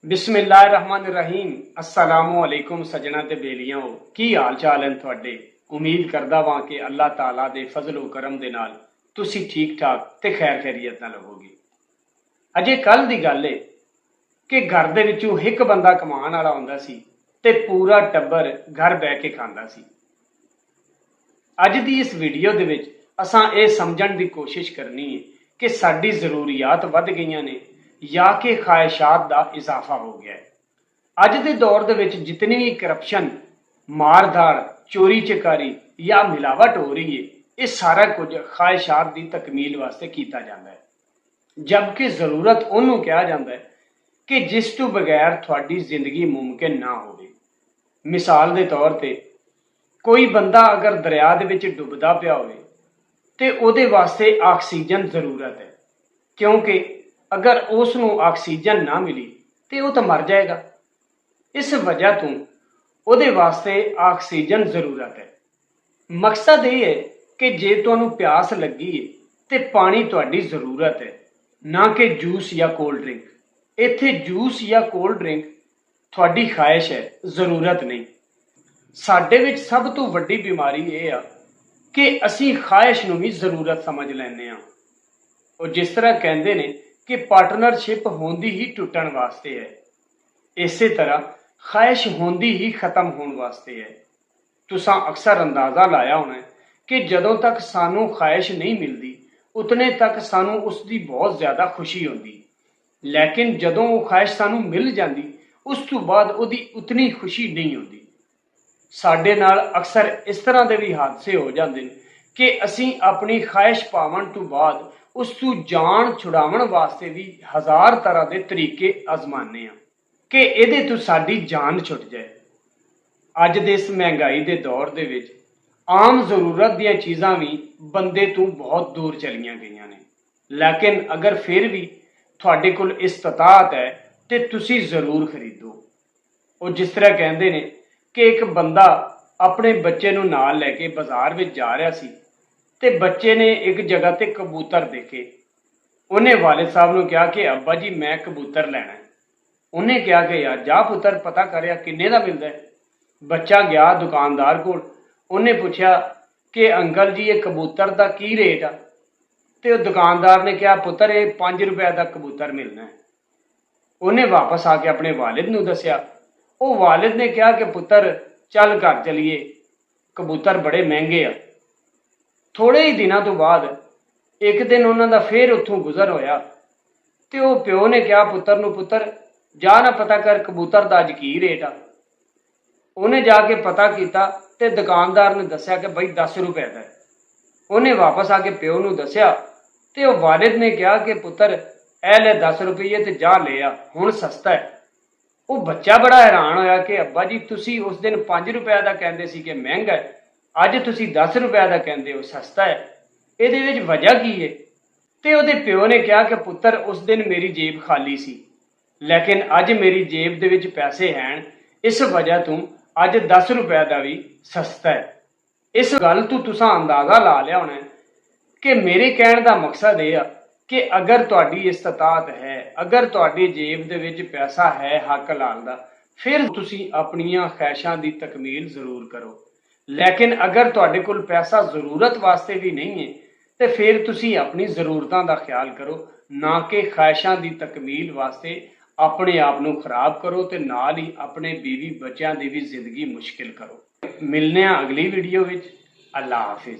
बिस्मिल्लाहिर्रहमानिर्रहीम। अस्सलामु अलैकुम सजना ते बेलियां की हाल चाल हैं तुहाडे। उम्मीद करदा वां कि अल्लाह ताला दे फजल व करम दे नाल तुसी ठीक ठाक ते खैर खैरियत नाल होवोगे। अजे कल दी गल है कि घर दे विचों एक बंदा कमाण वाला हुंदा सी ते पूरा टब्बर घर बह के खांदा सी। अज दी इस वीडियो दे विच असां ये समझण दी कोशिश करनी है कि साडी जरूरियात वध गईयां ने या कि ख्वाहिशात का इजाफा हो गया है। अज के दौर दे विच जितनी भी करप्शन, मारधाड़, चोरी चकारी या मिलावट हो रही है, ये सारा कुछ ख्वाहिशात की तकमील वास्ते किया जाता है, जबकि जरूरत उन्होंने कहा जाता है कि जिस तो बगैर थोड़ी जिंदगी मुमकिन ना हो। मिसाल के तौर पर कोई बंदा अगर दरिया दे विच डुबदा पिया होवे ते उहदे वास्ते ऑक्सीजन जरूरत है, क्योंकि अगर उसनों ऑक्सीजन ना मिली तो वह तो मर जाएगा। इस वजह तो उहदे वास्ते ऑक्सीजन जरूरत है। मकसद ये है कि जे तुहानूं प्यास लगी है तो पानी तुहाडी जरूरत है, ना कि जूस या कोल्ड ड्रिंक। इत्थे जूस या कोल्ड ड्रिंक तुहाडी ख्वाहिश है, जरूरत नहीं। साडे विच सब तो वड्डी बीमारी ये आ कि असीं ख्वाहिश नूं भी जरूरत समझ लैंदे आ। और जिस तरह कहंदे ने कि पार्टनरशिप होंदी ही टुटण वास्ते है, इस तरह ख्वाहिश होंदी ही खत्म होने वास्ते है। तुसां अक्सर अंदाजा लाया होना है कि जदों तक सानू ख्वाहिश नहीं मिलती उतने तक सानू उसकी बहुत ज्यादा खुशी होती, लेकिन जदों वो ख्वाहिश सानू मिल जाती उस तो बाद उसकी उतनी खुशी नहीं होती। साडे नाल अक्सर इस तरह के भी हादसे हो जाते हैं कि असीं अपनी ख्वाहिश पावन तो बाद उस तू जान छुड़ावन वास्ते भी हजार तरह के तरीके आजमाने कि इहदे तो साडी जान छुट जाए। अज दे इस महंगाई के दौर दे विच आम जरूरत दीयां चीज़ां भी बंदे तो बहुत दूर चलियां गईयां ने, लेकिन अगर फिर भी तुहाडे कोल इस्तात है तो तुसी जरूर खरीदो। और जिस तरह कहंदे ने कि एक बंदा अपने बच्चे नूं नाल लैके बाजार विच जा रहा सी ते बच्चे ने एक जगह ते कबूतर देखे। उन्हें वालिद साहब ने कहा कि अब्बा जी मैं कबूतर लैना है। उन्हें कहा कि यार जा पुत्र पता कर किन्ने दा मिलता है। बच्चा गया दुकानदार को, उन्हें पूछा कि अंकल जी ये कबूतर का की रेट आ। तो दुकानदार ने कहा पुत्र ये 5 रुपए का कबूतर मिलना है। उन्हें वापस आके अपने वालिद नूं दस्या। वो वालिद ने कहा कि पुत्र चल घर चलीए, कबूतर बड़े महंगे आ। थोड़े ही दिनों तो बाद एक दिन उन्होंने फिर उतों गुजर होया तो प्यो ने कहा पुत्र नूं पुत्र जा ना पता कर कबूतर का अज की रेट आ। उन्हें जाके पता किया तो दुकानदार ने दस्या कि बई 10 रुपए का है। उन्हें वापस आके प्यो नूं दस्या तो वालिद ने कहा कि पुत्र ए ले 10 रुपये तो जा ले आ, हुण सस्ता है। वो बच्चा बड़ा हैरान होया कि अब्बा जी तुसी उस दिन 5 रुपए का कहंदे सी कि महंगा है, अज तुसी 10 रुपए का कहंदे हो सस्ता है, इहदे विच वजह की है। तो उहदे प्यो ने कहा कि पुत्र उस दिन मेरी जेब खाली सी, लेकिन अज मेरी जेब दे विच पैसे हैं, इस वजह तो अज 10 रुपए का भी सस्ता है। इस गल तो तुसां अंदाजा ला लिया होना कि मेरे कहने का मकसद यह कि अगर तुहाडी इस्तात है, अगर तुहाडी जेब दे विच पैसा है हक लाल दा, फिर तुसी अपनियां ख्वाहिशां दी तकमील जरूर करो। लेकिन अगर तुहाडे कोल पैसा जरूरत वास्ते भी नहीं है तो फिर तुसी अपनी जरूरतों का ख्याल करो, ना कि ख्वाहिशां दी तकमील वास्ते अपने आप नूं खराब करो ते नाल ही अपने बीवी बच्चों की भी जिंदगी मुश्किल करो। मिलने अगली वीडियो विच। Allah Hafiz.